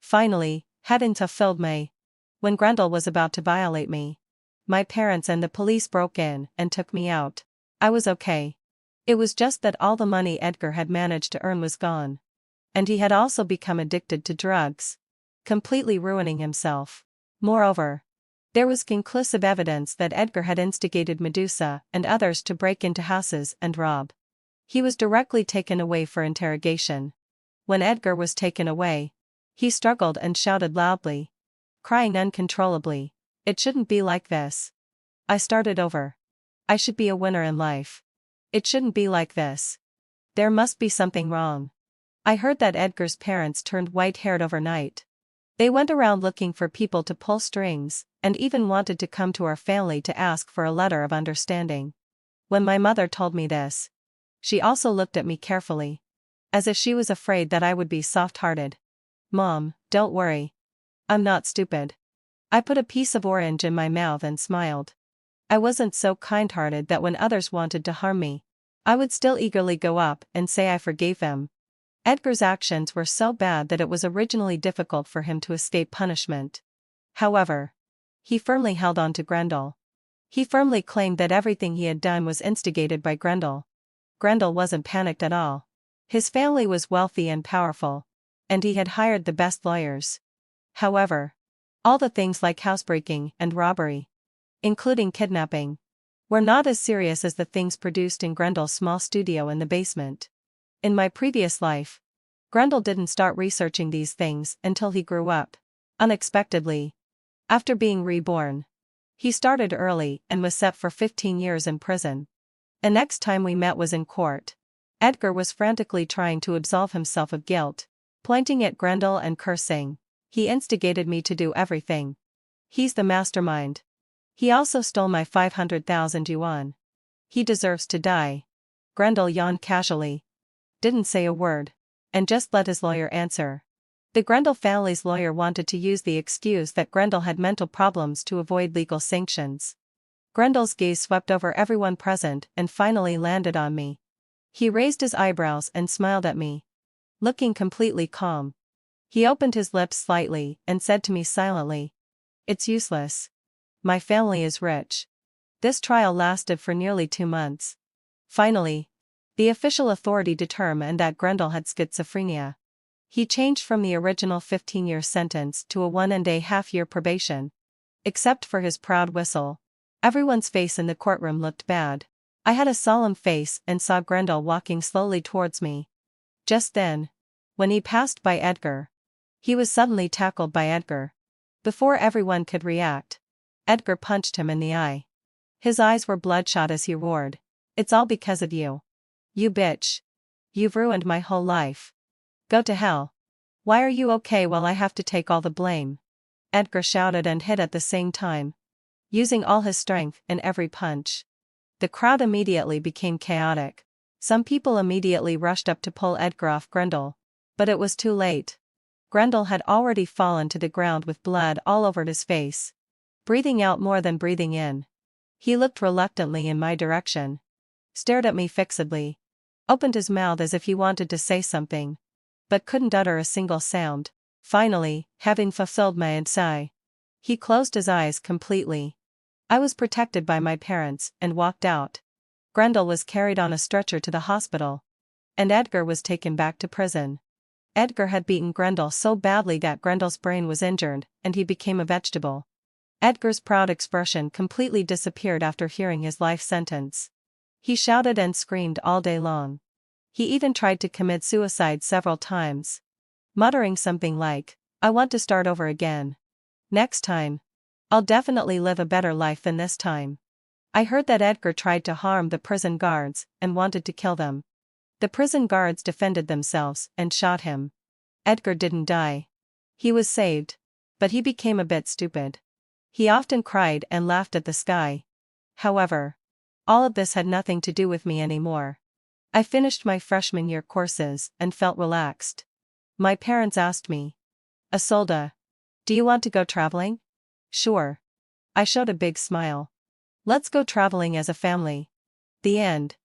Finally, hadn't fulfilled me. When Grendel was about to violate me, my parents and the police broke in and took me out. I was okay. It was just that all the money Edgar had managed to earn was gone. And he had also become addicted to drugs, completely ruining himself. Moreover, There was conclusive evidence that Edgar had instigated Medusa and others to break into houses and rob. He was directly taken away for interrogation. When Edgar was taken away, he struggled and shouted loudly, crying uncontrollably, "It shouldn't be like this. I started over. I should be a winner in life. It shouldn't be like this. There must be something wrong." I heard that Edgar's parents turned white-haired overnight. They went around looking for people to pull strings, and even wanted to come to our family to ask for a letter of understanding. When my mother told me this, she also looked at me carefully, as if she was afraid that I would be soft-hearted. "Mom, don't worry. I'm not stupid." I put a piece of orange in my mouth and smiled. I wasn't so kind-hearted that when others wanted to harm me, I would still eagerly go up and say I forgave them. Edgar's actions were so bad that it was originally difficult for him to escape punishment. However, he firmly held on to Grendel. He firmly claimed that everything he had done was instigated by Grendel. Grendel wasn't panicked at all. His family was wealthy and powerful, and he had hired the best lawyers. However, all the things like housebreaking and robbery, including kidnapping, were not as serious as the things produced in Grendel's small studio in the basement. In my previous life, Grendel didn't start researching these things until he grew up, unexpectedly. After being reborn, he started early and was set for 15 years in prison. The next time we met was in court. Edgar was frantically trying to absolve himself of guilt, pointing at Grendel and cursing, "He instigated me to do everything. He's the mastermind. He also stole my 500,000 yuan. He deserves to die." Grendel yawned casually, didn't say a word, and just let his lawyer answer. The Grendel family's lawyer wanted to use the excuse that Grendel had mental problems to avoid legal sanctions. Grendel's gaze swept over everyone present and finally landed on me. He raised his eyebrows and smiled at me, looking completely calm. He opened his lips slightly and said to me silently, "It's useless. My family is rich." This trial lasted for nearly 2 months. Finally, the official authority determined that Grendel had schizophrenia. He changed from the original 15-year sentence to a 1.5-year probation. Except for his proud whistle, everyone's face in the courtroom looked bad. I had a solemn face and saw Grendel walking slowly towards me. Just then, when he passed by Edgar, he was suddenly tackled by Edgar. Before everyone could react, Edgar punched him in the eye. His eyes were bloodshot as he roared, "It's all because of you. You bitch. You've ruined my whole life. Go to hell. Why are you okay while I have to take all the blame?" Edgar shouted and hit at the same time, using all his strength in every punch. The crowd immediately became chaotic. Some people immediately rushed up to pull Edgar off Grendel, but it was too late. Grendel had already fallen to the ground with blood all over his face, breathing out more than breathing in. He looked reluctantly in my direction, stared at me fixedly, opened his mouth as if he wanted to say something, but couldn't utter a single sound. Finally, having fulfilled my sigh, he closed his eyes completely. I was protected by my parents and walked out. Grendel was carried on a stretcher to the hospital, and Edgar was taken back to prison. Edgar had beaten Grendel so badly that Grendel's brain was injured, and he became a vegetable. Edgar's proud expression completely disappeared after hearing his life sentence. He shouted and screamed all day long. He even tried to commit suicide several times, muttering something like, "I want to start over again. Next time, I'll definitely live a better life than this time." I heard that Edgar tried to harm the prison guards and wanted to kill them. The prison guards defended themselves and shot him. Edgar didn't die. He was saved, but he became a bit stupid. He often cried and laughed at the sky. However, all of this had nothing to do with me anymore. I finished my freshman year courses and felt relaxed. My parents asked me, "Isolde, do you want to go traveling?" "Sure." I showed a big smile. "Let's go traveling as a family." The end.